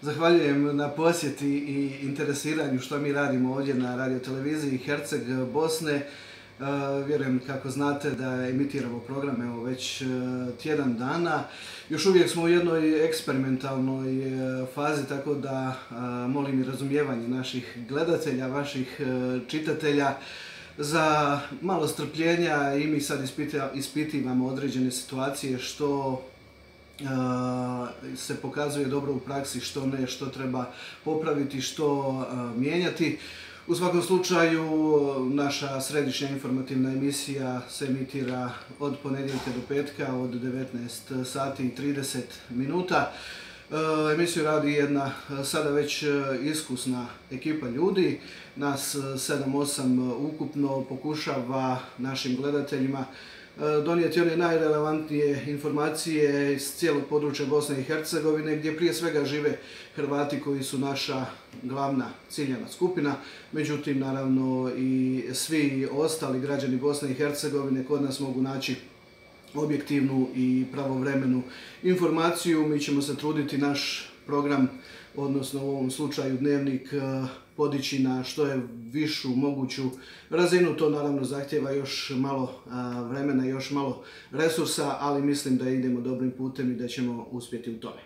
Zahvaljujem na posjeti i interesiranju što mi radimo ovdje na radioteleviziji Herceg Bosne. Vjerujem kako znate da emitiramo program već tjedan dana. Još uvijek smo u jednoj eksperimentalnoj fazi, tako da molim i razumijevanje naših gledatelja, vaših čitatelja za malo strpljenja i mi sad ispitivamo određene situacije što se pokazuje dobro u praksi, što ne, što treba popraviti, što mijenjati. U svakom slučaju, naša središnja informativna emisija se emitira od ponedjeljka do petka od 19 sati i 30 minuta. Emisiju radi jedna sada već iskusna ekipa ljudi, nas 7-8 ukupno pokušava našim gledateljima donijeti one najrelevantnije informacije iz cijelog područja Bosne i Hercegovine, gdje prije svega žive Hrvati koji su naša glavna ciljana skupina. Međutim, naravno i svi ostali građani Bosne i Hercegovine kod nas mogu naći objektivnu i pravovremenu informaciju. Mi ćemo se truditi naš program, odnosno u ovom slučaju dnevnik, podići na što je višu moguću razinu. To naravno zahtjeva još malo vremena, još malo resursa, ali mislim da idemo dobrim putem i da ćemo uspjeti u tome.